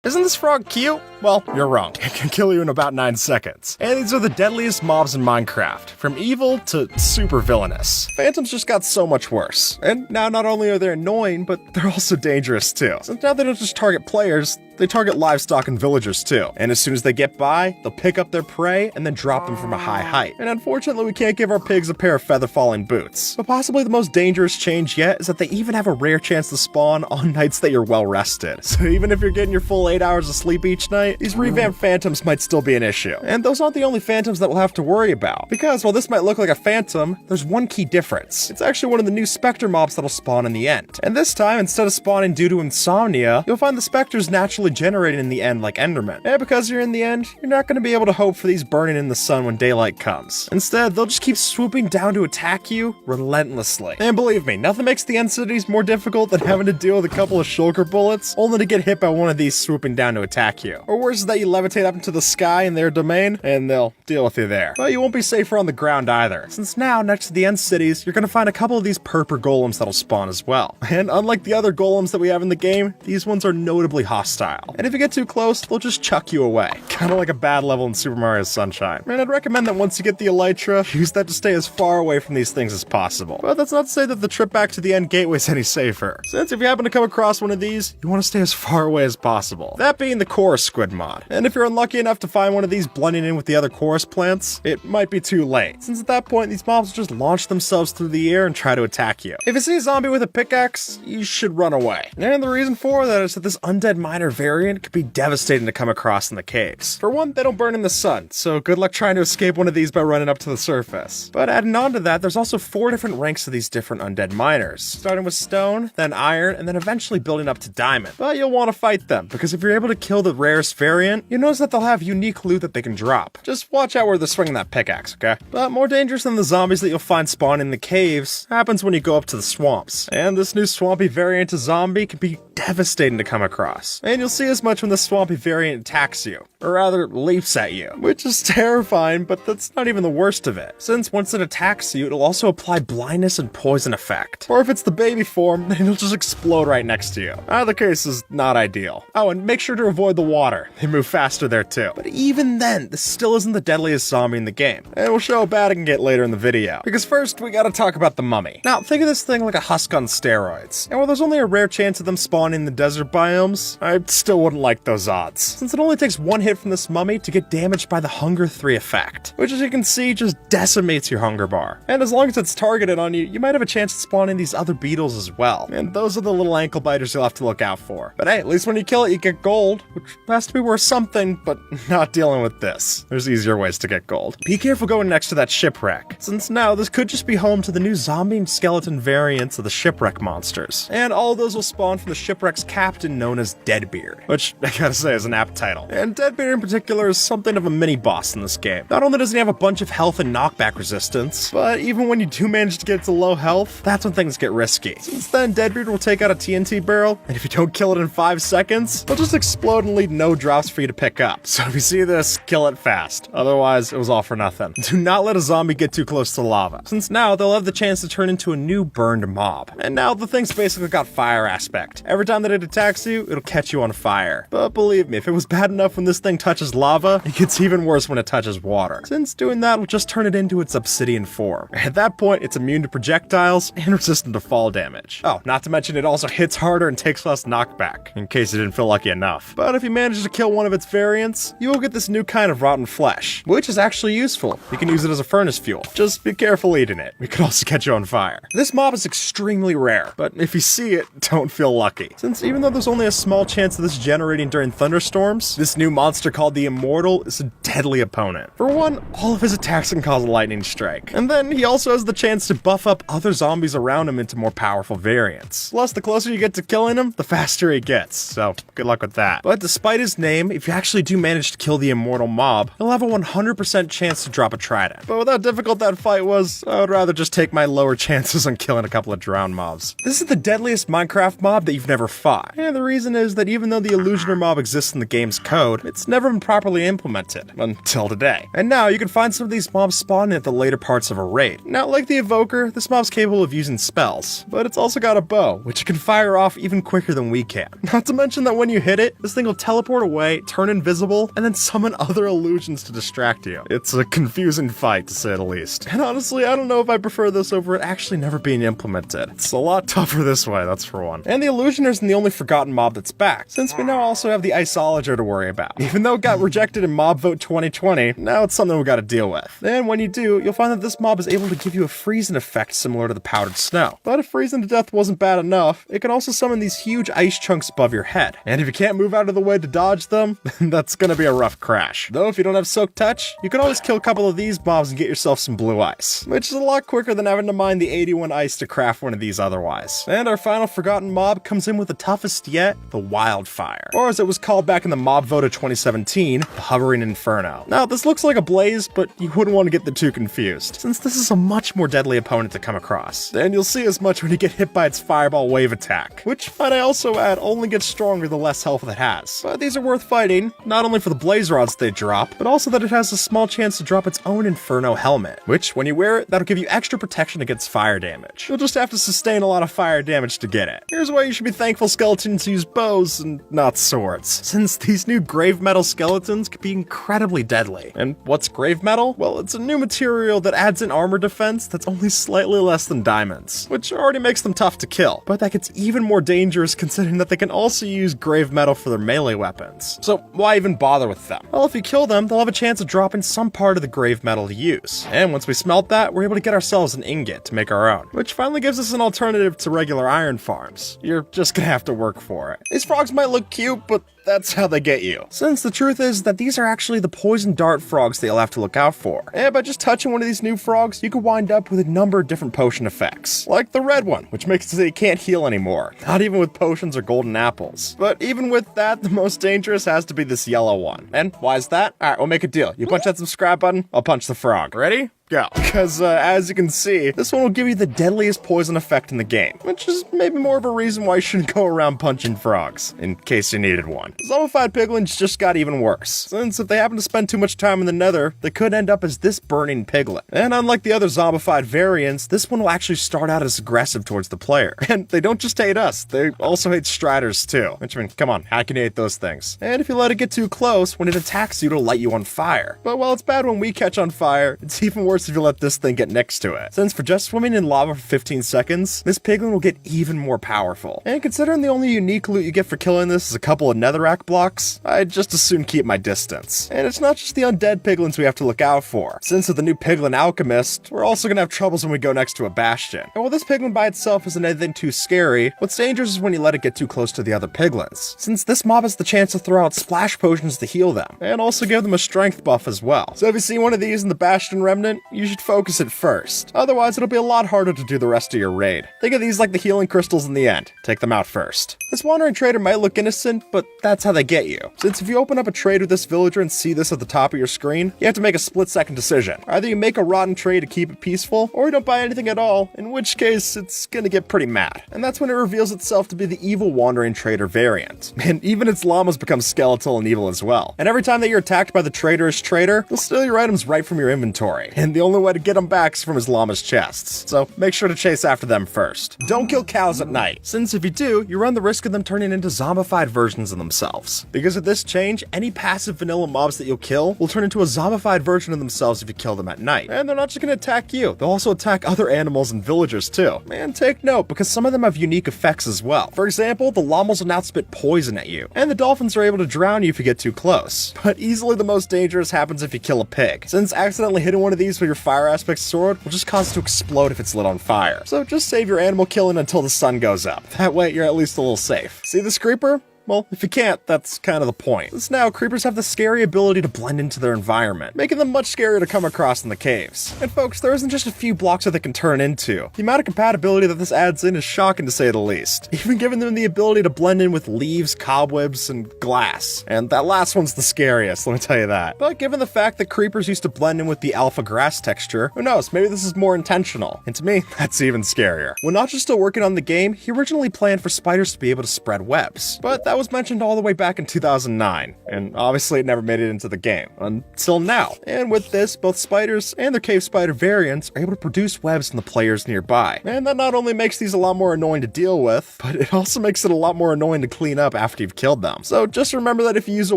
Isn't this frog cute? Well, you're wrong. It can kill you in about 9 seconds. And these are the deadliest mobs in Minecraft, from evil to super villainous. Phantoms just got so much worse. And now not only are they annoying, but they're also dangerous too. Since now they don't just target players, they target livestock and villagers too. And as soon as they get by, they'll pick up their prey and then drop them from a high height. And unfortunately, we can't give our pigs a pair of feather-falling boots. But possibly the most dangerous change yet is that they even have a rare chance to spawn on nights that you're well rested. So even if you're getting your full 8 hours of sleep each night, these revamped phantoms might still be an issue. And those aren't the only phantoms that we'll have to worry about. Because while this might look like a phantom, there's one key difference. It's actually one of the new specter mobs that'll spawn in the end. And this time, instead of spawning due to insomnia, you'll find the specters naturally generated in the end like Endermen. And because you're in the end, you're not going to be able to hope for these burning in the sun when daylight comes. Instead, they'll just keep swooping down to attack you relentlessly. And believe me, nothing makes the end cities more difficult than having to deal with a couple of shulker bullets, only to get hit by one of these swooping down to attack you. Or worse is that you levitate up into the sky in their domain, and they'll deal with you there. But you won't be safer on the ground either, since now, next to the end cities, you're going to find a couple of these purper golems that'll spawn as well. And unlike the other golems that we have in the game, these ones are notably hostile. And if you get too close, they'll just chuck you away. Kind of like a bad level in Super Mario Sunshine. And I'd recommend that once you get the Elytra, use that to stay as far away from these things as possible. But that's not to say that the trip back to the end gateway is any safer, since if you happen to come across one of these, you want to stay as far away as possible. That being the chorus squid mod. And if you're unlucky enough to find one of these blending in with the other chorus plants, it might be too late, since at that point these mobs will just launch themselves through the air and try to attack you. If you see a zombie with a pickaxe, you should run away. And the reason for that is that this undead miner variant could be devastating to come across in the caves. For one, they don't burn in the sun, so good luck trying to escape one of these by running up to the surface. But adding on to that, there's also 4 different ranks of these different undead miners, starting with stone, then iron, and then eventually building up to diamond. But you'll want to fight them, because if you're able to kill the rarest variant, you'll notice that they'll have unique loot that they can drop. Just watch out where they're swinging that pickaxe, okay? But more dangerous than the zombies that you'll find spawn in the caves happens when you go up to the swamps. And this new swampy variant of zombie can be devastating to come across. And you'll see as much when the swampy variant attacks you, or rather leaps at you, which is terrifying, but that's not even the worst of it, since once it attacks you, it'll also apply blindness and poison effect. Or if it's the baby form, then it'll just explode right next to you. Either case is not ideal. Oh, and make sure to avoid the water. They move faster there too. But even then, this still isn't the deadliest zombie in the game. And we'll show how bad it can get later in the video. Because first, we gotta talk about the mummy. Now, think of this thing like a husk on steroids. And while there's only a rare chance of them spawning in the desert biomes, I still wouldn't like those odds, since it only takes one hit from this mummy to get damaged by the Hunger 3 effect, which as you can see just decimates your hunger bar. And as long as it's targeted on you, you might have a chance to spawn in these other beetles as well. And those are the little ankle biters you'll have to look out for. But hey, at least when you kill it, you get gold, which has to be worth something, but not dealing with this. There's easier ways to get gold. Be careful going next to that shipwreck, since now this could just be home to the new zombie and skeleton variants of the shipwreck monsters. And all of those will spawn from the shipwreck's captain known as Deadbeard, which I gotta say is an apt title. And Deadbeard in particular is something of a mini-boss in this game. Not only does he have a bunch of health and knockback resistance, but even when you do manage to get to low health, that's when things get risky. Since then, Deadbeard will take out a TNT barrel, and if you don't kill it in 5 seconds, it'll just explode and leave no drops for you to pick up. So if you see this, kill it fast. Otherwise, it was all for nothing. Do not let a zombie get too close to lava, since now they'll have the chance to turn into a new burned mob. And now the thing's basically got fire aspect. Every time that it attacks you, it'll catch you on fire. But believe me, if it was bad enough when this thing touches lava, it gets even worse when it touches water, since doing that will just turn it into its obsidian form. At that point, it's immune to projectiles and resistant to fall damage. Oh, not to mention it also hits harder and takes less knockback, in case you didn't feel lucky enough. But if you manage to kill one of its variants, you will get this new kind of rotten flesh, which is actually useful. You can use it as a furnace fuel. Just be careful eating it. It could also catch you on fire. This mob is extremely rare, but if you see it, don't feel lucky, since even though there's only a small chance of this generating during thunderstorms, this new monster called the Immortal is a deadly opponent. For one, all of his attacks can cause a lightning strike, and then he also has the chance to buff up other zombies around him into more powerful variants. Plus, the closer you get to killing him, the faster he gets, so good luck with that. But despite his name, if you actually do manage to kill the Immortal mob, he'll have a 100% chance to drop a trident. But with how difficult that fight was, I would rather just take my lower chances on killing a couple of drowned mobs. This is the deadliest Minecraft mob that you've never fought, and the reason is that even though though the Illusioner mob exists in the game's code, it's never been properly implemented, until today. And now you can find some of these mobs spawning at the later parts of a raid. Now, like the Evoker, this mob's capable of using spells, but it's also got a bow, which it can fire off even quicker than we can. Not to mention that when you hit it, this thing will teleport away, turn invisible, and then summon other illusions to distract you. It's a confusing fight, to say the least. And honestly, I don't know if I prefer this over it actually never being implemented. It's a lot tougher this way, that's for one. And the Illusioner isn't the only forgotten mob that's back, since we now also have the Isolager to worry about. Even though it got rejected in Mob Vote 2020, now it's something we gotta deal with. And when you do, you'll find that this mob is able to give you a freezing effect similar to the powdered snow. But if freezing to death wasn't bad enough, it can also summon these huge ice chunks above your head. And if you can't move out of the way to dodge them, that's gonna be a rough crash. Though if you don't have Soak Touch, you can always kill a couple of these mobs and get yourself some blue ice, which is a lot quicker than having to mine the 81 ice to craft one of these otherwise. And our final forgotten mob comes in with the toughest yet, the Wildfire. Or as it was called back in the Mob Vote of 2017, the Hovering Inferno. Now, this looks like a blaze, but you wouldn't want to get the two confused, since this is a much more deadly opponent to come across. And you'll see as much when you get hit by its Fireball Wave attack, which, might I also add, only gets stronger the less health it has. But these are worth fighting, not only for the blaze rods they drop, but also that it has a small chance to drop its own Inferno helmet, which, when you wear it, that'll give you extra protection against fire damage. You'll just have to sustain a lot of fire damage to get it. Here's why you should be thankful skeletons use bows and not swords, since these new grave metal skeletons can be incredibly deadly. And what's grave metal? Well, it's a new material that adds in armor defense that's only slightly less than diamonds, which already makes them tough to kill, but that gets even more dangerous considering that they can also use grave metal for their melee weapons. So why even bother with them? Well, if you kill them, they'll have a chance of dropping some part of the grave metal to use. And once we smelt that, we're able to get ourselves an ingot to make our own, which finally gives us an alternative to regular iron farms. You're just gonna have to work for it. These frogs might look cute, but that's how they get you. Since the truth is that these are actually the poison dart frogs that you'll have to look out for. And by just touching one of these new frogs, you could wind up with a number of different potion effects. Like the red one, which makes it so you can't heal anymore. Not even with potions or golden apples. But even with that, the most dangerous has to be this yellow one. And why is that? Alright, we'll make a deal. You punch that subscribe button, I'll punch the frog. Ready? Go. Because, as you can see, this one will give you the deadliest poison effect in the game, which is maybe more of a reason why you shouldn't go around punching frogs, in case you needed one. Zombified piglins just got even worse, since if they happen to spend too much time in the nether, they could end up as this burning piglet. And unlike the other zombified variants, this one will actually start out as aggressive towards the player. And they don't just hate us, they also hate striders too. Which, I mean, come on, how can you hate those things? And if you let it get too close, when it attacks you, it'll light you on fire. But while it's bad when we catch on fire, it's even worse if you let this thing get next to it. Since for just swimming in lava for 15 seconds, this piglin will get even more powerful. And considering the only unique loot you get for killing this is a couple of netherrack blocks, I'd just as soon keep my distance. And it's not just the undead piglins we have to look out for. Since with the new piglin alchemist, we're also gonna have troubles when we go next to a bastion. And while this piglin by itself isn't anything too scary, what's dangerous is when you let it get too close to the other piglins, since this mob has the chance to throw out splash potions to heal them, and also give them a strength buff as well. So if you see one of these in the bastion remnant, you should focus it first. Otherwise, it'll be a lot harder to do the rest of your raid. Think of these like the healing crystals in the end. Take them out first. This wandering trader might look innocent, but that's how they get you. Since if you open up a trade with this villager and see this at the top of your screen, you have to make a split-second decision. Either you make a rotten trade to keep it peaceful, or you don't buy anything at all, in which case, it's gonna get pretty mad. And that's when it reveals itself to be the evil wandering trader variant. And even its llamas become skeletal and evil as well. And every time that you're attacked by the traitorous trader, they'll steal your items right from your inventory. And the only way to get them back is from his llama's chests. So make sure to chase after them first. Don't kill cows at night, since if you do, you run the risk of them turning into zombified versions of themselves. Because of this change, any passive vanilla mobs that you'll kill will turn into a zombified version of themselves if you kill them at night. And they're not just gonna attack you, they'll also attack other animals and villagers too. And take note, because some of them have unique effects as well. For example, the llamas will now spit poison at you, and the dolphins are able to drown you if you get too close. But easily the most dangerous happens if you kill a pig, since accidentally hitting one of these with your fire aspect sword will just cause it to explode if it's lit on fire. So just save your animal killing until the sun goes up. That way you're at least a little safe. See this creeper? Well, if you can't, that's kind of the point. Since now, creepers have the scary ability to blend into their environment, making them much scarier to come across in the caves. And folks, there isn't just a few blocks that they can turn into. The amount of compatibility that this adds in is shocking to say the least, even giving them the ability to blend in with leaves, cobwebs, and glass. And that last one's the scariest, let me tell you that. But given the fact that creepers used to blend in with the alpha grass texture, who knows, maybe this is more intentional. And to me, that's even scarier. When Notch is still working on the game, he originally planned for spiders to be able to spread webs, but that was mentioned all the way back in 2009, and obviously it never made it into the game, until now. And with this, both spiders and their cave spider variants are able to produce webs in the players nearby. And that not only makes these a lot more annoying to deal with, but it also makes it a lot more annoying to clean up after you've killed them. So just remember that if you use a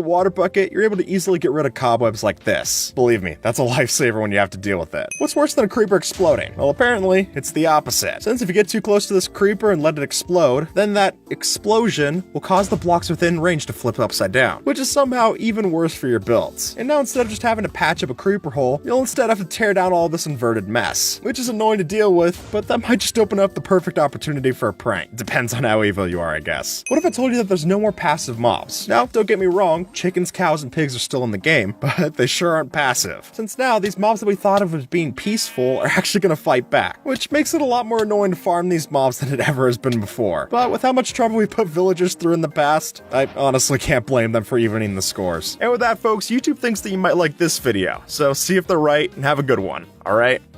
water bucket, you're able to easily get rid of cobwebs like this. Believe me, that's a lifesaver when you have to deal with it. What's worse than a creeper exploding? Well, apparently, it's the opposite. Since if you get too close to this creeper and let it explode, then that explosion will cause the blocks within range to flip upside down, which is somehow even worse for your builds. And now instead of just having to patch up a creeper hole, you'll instead have to tear down all this inverted mess, which is annoying to deal with, but that might just open up the perfect opportunity for a prank. Depends on how evil you are, I guess. What if I told you that there's no more passive mobs? Now, don't get me wrong, chickens, cows, and pigs are still in the game, but they sure aren't passive. Since now, these mobs that we thought of as being peaceful are actually gonna fight back, which makes it a lot more annoying to farm these mobs than it ever has been before. But with how much trouble we put villagers through in the past, I honestly can't blame them for evening the scores. And with that, folks, YouTube thinks that you might like this video, so see if they're right and have a good one, alright?